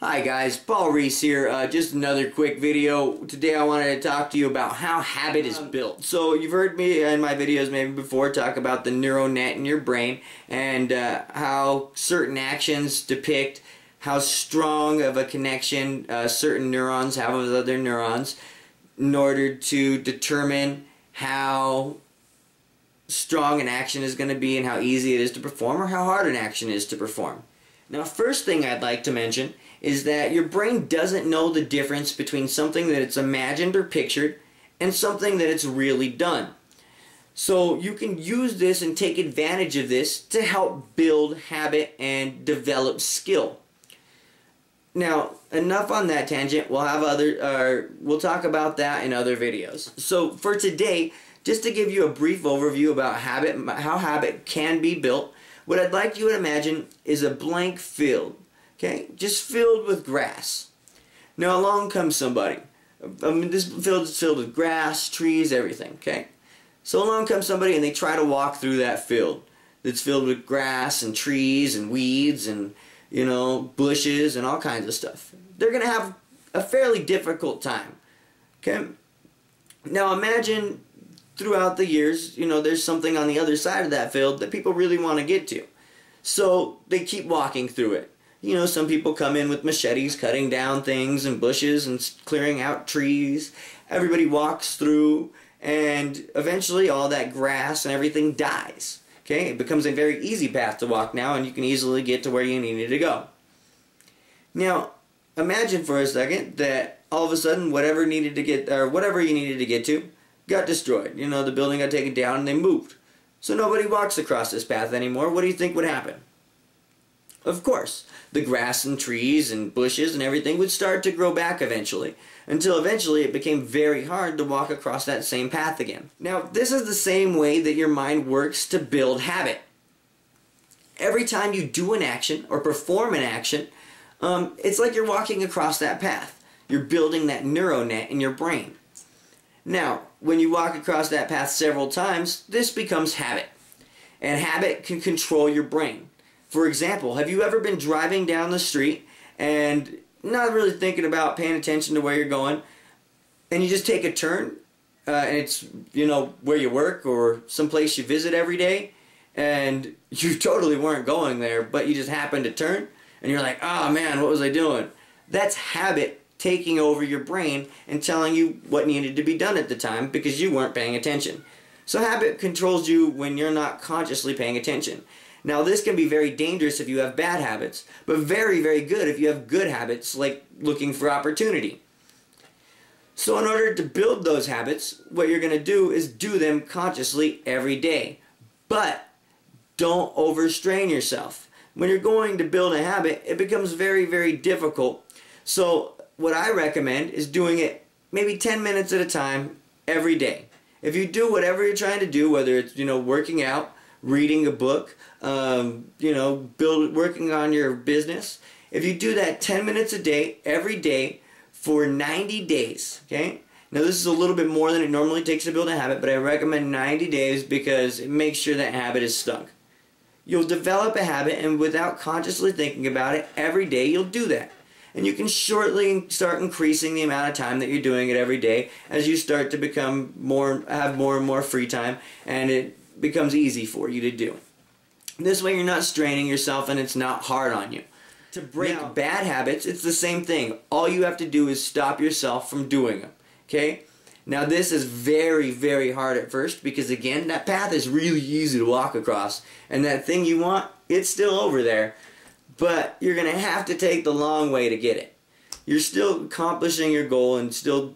Hi guys, Paul Reese here. Just another quick video. Today I wanted to talk to you about how habit is built. So you've heard me in my videos maybe before talk about the neural net in your brain and how certain actions depict how strong of a connection certain neurons have with other neurons in order to determine how strong an action is going to be and how easy it is to perform or how hard an action is to perform. Now, first thing I'd like to mention is that your brain doesn't know the difference between something that it's imagined or pictured and something that it's really done. So you can use this and take advantage of this to help build habit and develop skill. Now, enough on that tangent. We'll talk about that in other videos. So for today, just to give you a brief overview about how habit can be built, what I'd like you to imagine is a blank field, okay? Just filled with grass. Now along comes somebody. This field is filled with grass, trees, everything, okay? So along comes somebody and they try to walk through that field that's filled with grass and trees and weeds and, you know, bushes and all kinds of stuff. They're going to have a fairly difficult time, okay? Now imagine throughout the years, you know, there's something on the other side of that field that people really want to get to. So they keep walking through it. You know, some people come in with machetes cutting down things and bushes and clearing out trees. Everybody walks through and eventually all that grass and everything dies. Okay, it becomes a very easy path to walk now and you can easily get to where you needed to go. Now, imagine for a second that all of a sudden whatever you needed to get to got destroyed. You know, the building got taken down and they moved. So nobody walks across this path anymore. What do you think would happen? Of course, the grass and trees and bushes and everything would start to grow back eventually, until eventually it became very hard to walk across that same path again. Now, this is the same way that your mind works to build habit. Every time you do an action or perform an action, it's like you're walking across that path. You're building that neural net in your brain. Now, when you walk across that path several times, this becomes habit. And habit can control your brain. For example, have you ever been driving down the street and not really thinking about paying attention to where you're going, and you just take a turn, and it's, you know, where you work or someplace you visit every day, and you totally weren't going there, but you just happened to turn, and you're like, oh man, what was I doing? That's habit taking over your brain and telling you what needed to be done at the time because you weren't paying attention. So habit controls you when you're not consciously paying attention. Now this can be very dangerous if you have bad habits, but very, very good if you have good habits like looking for opportunity. So in order to build those habits, what you're going to do is do them consciously every day. But don't overstrain yourself. When you're going to build a habit, it becomes very, very difficult. So what I recommend is doing it maybe 10 minutes at a time every day. If you do whatever you're trying to do, whether it's, you know, working out, reading a book, you know, working on your business, if you do that 10 minutes a day, every day, for 90 days, okay? Now this is a little bit more than it normally takes to build a habit, but I recommend 90 days because it makes sure that habit is stuck. You'll develop a habit, and without consciously thinking about it, every day you'll do that. And you can shortly start increasing the amount of time that you're doing it every day as you start to have more and more free time, and it becomes easy for you to do. This way you're not straining yourself and it's not hard on you. To break bad habits, it's the same thing. All you have to do is stop yourself from doing them. Okay? Now this is very, very hard at first because again, that path is really easy to walk across, and that thing you want, it's still over there. But you're going to have to take the long way to get it. You're still accomplishing your goal and still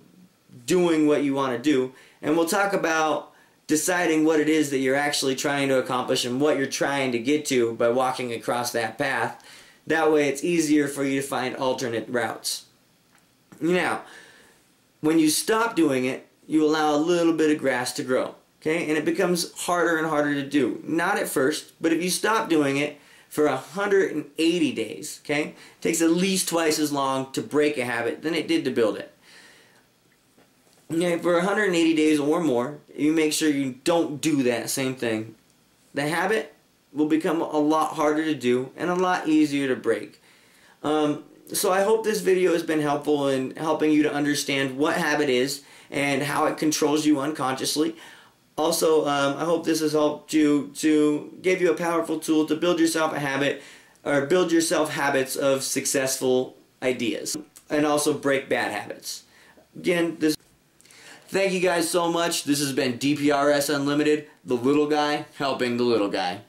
doing what you want to do. And we'll talk about deciding what it is that you're actually trying to accomplish and what you're trying to get to by walking across that path. That way it's easier for you to find alternate routes. Now, when you stop doing it, you allow a little bit of grass to grow. Okay? And it becomes harder and harder to do. Not at first, but if you stop doing it for 180 days, okay? It takes at least twice as long to break a habit than it did to build it. Okay, for 180 days or more, you make sure you don't do that same thing. The habit will become a lot harder to do and a lot easier to break. So I hope this video has been helpful in helping you to understand what habit is and how it controls you unconsciously. Also, I hope this has helped you to give you a powerful tool to build yourself a habit, or build yourself habits of successful ideas, and also break bad habits. Again, thank you guys so much. This has been DPRS Unlimited, the little guy helping the little guy.